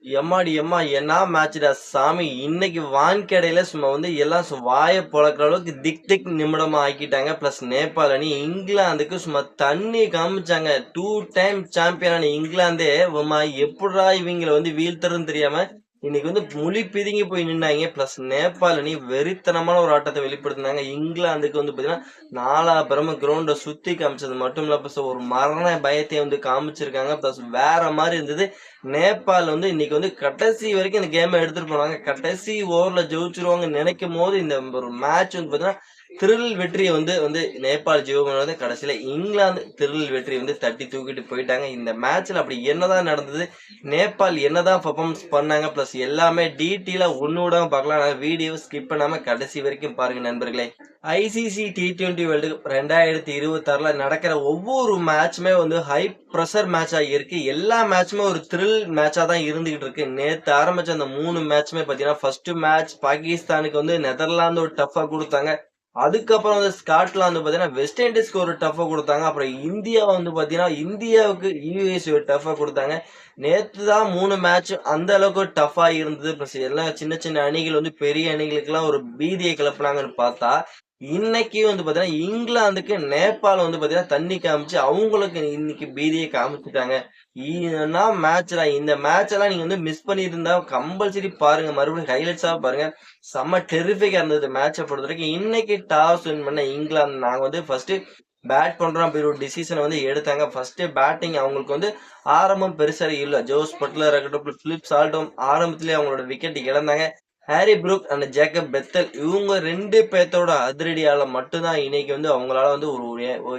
எம்மாடி எம்மா என்ன மேட்ச்டா சாமி! இன்னைக்கு வான்கடையில சும்மா எல்லாம் வாய பொளக்குற அளவுக்கு திக் திக் நிமிடமா ஆக்கிட்டாங்க. பிளஸ் நேபாள் அணி இங்கிலாந்துக்கு சும்மா தண்ணி காமிச்சாங்க. 2 டைம் சாம்பியனான இங்கிலாந்தே எப்புட்றா இவங்கள வீழ்த்துறதுன்னு தெரியாம இன்னைக்கு முழி பிதுங்கி போய் நின்னாங்க. பிளஸ் நேபாள் அணி வெறித்தனமான ஒரு ஆட்டத்தை வெளிப்படுத்தினாங்க. இங்கிலாந்துக்கு பாத்தீங்கன்னா நாலாபுறமும் கிரவுண்ட சுத்தி காமிச்சது மட்டும் இல்ல, பிளஸ் ஒரு மரண பயத்தை காமிச்சிருக்காங்க. பிளஸ் வேற மாதிரி இருந்தது. நேபாள் இன்னைக்கு கடைசி வரைக்கும் இந்த கேமை எடுத்துட்டு போனாங்க. கடைசி ஓவர்ல ஜெயிச்சிருவாங்கன்னு நினைக்கும் போது இந்த ஒரு மேட்ச் பாத்தீங்கன்னா த்ரில் வெற்றியை நேபாள் ஜெயிச்சு கடைசியில இங்கிலாந்து த்ரில் வெற்றி தட்டி தூக்கிட்டு போயிட்டாங்க. இந்த மேட்ச்ல அப்படி என்னதான் நடந்தது, நேபாள் என்னதான் பெர்ஃபார்மன்ஸ் பண்ணாங்க, பிளஸ் எல்லாமே டீட்டெயிலா ஒண்ணு விடாம பார்க்கலாம். வீடியோ ஸ்கிப் பண்ணாம கடைசி வரைக்கும் பாருங்க நண்பர்களே. ஐசிசி T20 வேர்ல்டு கப் 2026ல நடக்கிற ஒவ்வொரு மேட்சுமே ஹை ப்ரெஷர் மேட்சா இருக்கு. எல்லா மேட்சுமே ஒரு த்ரில் மேட்சா தான் இருந்துகிட்டு இருக்கு. நேத்து ஆரம்பிச்ச அந்த 3 மேட்சுமே பாத்தீங்கன்னா ஃபர்ஸ்ட் மேட்ச் பாகிஸ்தானுக்கு நெதர்லாந்து ஒரு டஃபா கொடுத்தாங்க. அதுக்கப்புறம் ஸ்காட்லாந்து பாத்தீங்கன்னா வெஸ்ட் இண்டீஸ்க்கு ஒரு டஃபா கொடுத்தாங்க. அப்புறம் இந்தியா பாத்தீங்கன்னா இந்தியாவுக்கு யுஎஸ் ஒரு டஃபா கொடுத்தாங்க. நேத்து தான் 3 மேட்ச் அந்த அளவுக்கு டஃபா இருந்தது. பிளஸ் எல்லாம் சின்ன சின்ன அணிகள் பெரிய அணிகளுக்கு எல்லாம் ஒரு பீதியை கிளப்புனாங்கன்னு பார்த்தா, இன்னைக்கு பாத்தீங்கன்னா இங்கிலாந்துக்கு நேபாள் பாத்தீங்கன்னா தண்ணி காமிச்சு அவங்களுக்கு இன்னைக்கு பீதியை காமிச்சுட்டாங்க. மேட்ச்ல இந்த மேட்ச் எல்லாம் நீங்க மிஸ் பண்ணியிருந்தா கம்பல்சரி பாருங்க, மறுபடியும் ஹைலைட்ஸா பாருங்க. செம்ம டெரிஃபிக்கா இருந்தது மேட்சை பொறுத்த வரைக்கும். இன்னைக்கு டாஸ் வின் பண்ண இங்கிலாந்து நாங்க ஃபர்ஸ்ட் பேட் பண்றோம் அப்படி ஒரு டிசிஷனை எடுத்தாங்க. ஃபர்ஸ்ட் பேட்டிங் அவங்களுக்கு ஆரம்பம் பெருசா இல்ல. ஜோஸ் பட்லர் இருக்கட்டும், பிலிப் சால்டும் ஆரம்பத்திலேயே அவங்களோட விக்கெட் இழந்தாங்க. Harry Brook and Jacob Bethell இவங்க 2 பேர்த்தோட அதிரடியால மட்டும்தான் இன்னைக்கு அவங்களால ஒரு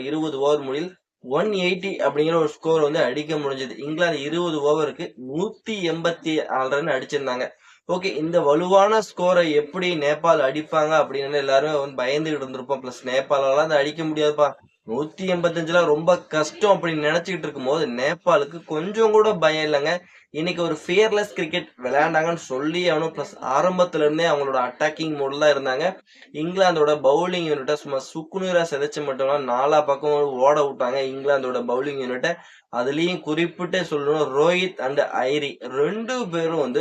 20 ஓவர் முடியல 180 அப்படிங்கிற ஒரு ஸ்கோர் அடிக்க முடிஞ்சது. இங்கிலாந்து 20 ஓவருக்கு 184 ரன் அடிச்சிருந்தாங்க. ஓகே, இந்த வலுவான ஸ்கோரை எப்படி நேபாள் அடிப்பாங்க அப்படின்னு எல்லாரும் பயந்துகிட்டு இருந்திருப்போம். பிளஸ் நேபாளால அடிக்க முடியாதுப்பா, 185 ரொம்ப கஷ்டம் அப்படின்னு நினைச்சுக்கிட்டு இருக்கும் போது நேபாளுக்கு கொஞ்சம் கூட பயம் இல்லைங்க. இன்னைக்கு ஒரு ஃபியர்லெஸ் கிரிக்கெட் விளையாண்டாங்கன்னு சொல்லி அவனும். பிளஸ் ஆரம்பத்துல இருந்தே அவங்களோட அட்டாக்கிங் மோட்ல தான் இருந்தாங்க. இங்கிலாந்தோட பவுலிங் யூனிட்டை சும்மா சுக்குநூறா சிதைச்சு மட்டும் 4 பக்கம் ஓட விட்டாங்க இங்கிலாந்தோட பவுலிங் யூனிட்டை. அதுலயும் குறிப்பிட்டு சொல்லணும், ரோஹித் அண்ட் ஐரி 2 பேரும்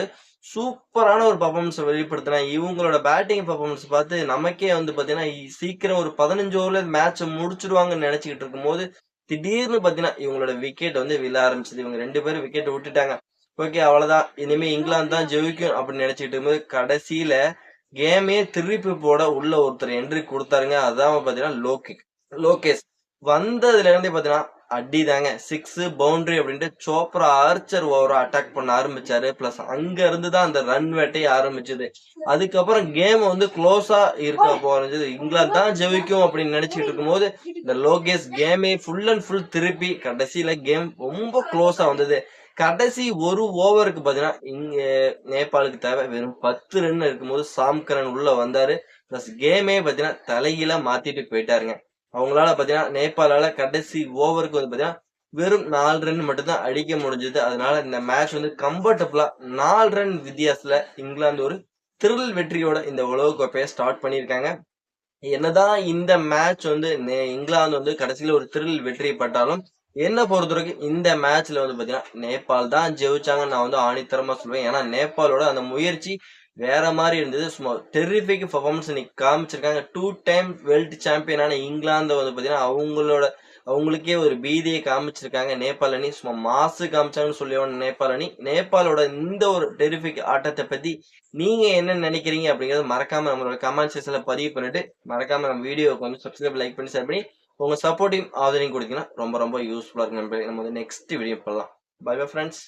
சூப்பரான ஒரு பர்ஃபார்மன்ஸ் வெளிப்படுத்தினாங்க. இவங்களோட பேட்டிங் பர்ஃபார்மன்ஸ் பார்த்து நமக்கே பாத்தீங்கன்னா சீக்கிரம் ஒரு 15 ஓவர்ல மேட்ச் முடிச்சிருவாங்கன்னு நினைச்சுக்கிட்டு இருக்கும் போது திடீர்னு பாத்தீங்கன்னா இவங்களோட விக்கெட் விழ ஆரம்பிச்சது. இவங்க 2 பேரும் விக்கெட் விட்டுட்டாங்க. ஓகே, அவ்வளவுதான், இனிமே இங்கிலாந்து தான் ஜெயிக்கும் அப்படின்னு நினைச்சிட்டு இருக்கும்போது கடைசியில கேமே திருப்பி போட உள்ள ஒருத்தர் என்ட்ரி கொடுத்தாருங்க. அதான் பாத்தீங்கன்னா லோகேஷ் வந்ததுல இருந்தே பாத்தீங்கன்னா அடிதாங்க, 6 பவுண்டரி அப்படின்ட்டு சோப்ரா ஆர்ச்சர் ஓவரா அட்டாக் பண்ண ஆரம்பிச்சாரு. பிளஸ் அங்க இருந்துதான் அந்த ரன் வேட்டையை ஆரம்பிச்சது. அதுக்கப்புறம் கேம் க்ளோஸா இருக்க போறது, இங்கிலாந்து தான் ஜெயிக்கும் அப்படின்னு நினைச்சிட்டு இருக்கும் போது இந்த லோகேஷ் கேமே ஃபுல் அண்ட் ஃபுல் திருப்பி கடைசியில கேம் ரொம்ப க்ளோஸா வந்தது. கடைசி ஒரு ஓவருக்கு பாத்தீங்கன்னா இங்க நேபாளுக்கு தேவை வெறும் 10 ரன் இருக்கும்போது சாம்கரன் உள்ள வந்தாரு. பிளஸ் கேமே பாத்தீங்கன்னா தலைகீழா மாத்திட்டு போயிட்டாருங்க. அவங்களால பாத்தீங்கன்னா நேபாளால கடைசி ஓவருக்கு பாத்தீங்கன்னா வெறும் 4 ரன் மட்டும் தான் அடிக்க முடிஞ்சது. அதனால இந்த மேட்ச் கம்ஃபர்டபுளா 4 ரன் வித்தியாசத்துல இங்கிலாந்து ஒரு த்ரில் வெற்றியோட இந்த உலகக்கோப்பையை ஸ்டார்ட் பண்ணியிருக்காங்க. என்னதான் இந்த மேட்ச் இங்கிலாந்து கடைசியில ஒரு த்ரில் வெற்றி பட்டாலும் என்ன பொறுத்த வரைக்கும் இந்த மேட்ச்ல பாத்தீங்கன்னா நேபாள் தான் ஜெயிச்சாங்கன்னு நான் ஆணித்தரமா சொல்லுவேன். ஏன்னா நேபாளோட அந்த முயற்சி வேற மாதிரி இருந்தது. சும்மா டெரிஃபிக் பெர்ஃபார்மன்ஸ் இன்னைக்கு காமிச்சிருக்காங்க. 2 டைம் வேர்ல்டு சாம்பியனான இங்கிலாந்து பாத்தீங்கன்னா அவங்களுக்கே ஒரு பீதியை காமிச்சிருக்காங்க. நேபாள் அணி சும்மா மாசு காமிச்சாங்கன்னு சொல்லி நேபாள் அணி. நேபாளோட இந்த ஒரு டெரிஃபிக் ஆட்டத்தை பத்தி நீங்க என்ன நினைக்கிறீங்க அப்படிங்கறது மறக்காம நம்மளோட கமெண்ட் செக்ஷன்ல பதிவு பண்ணிட்டு மறக்காம நம்ம வீடியோக்கு சப்ஸ்கிரைப், லைக் பண்ணி ஷேர் பண்ணி உங்க சப்போர்ட்டிவ் ஆதரவு கொடுத்தீங்கன்னா ரொம்ப ரொம்ப யூஸ்ஃபுல்லா இருக்கு. நம்ம நெக்ஸ்ட் வீடியோ பண்ணலாம். Bye bye friends.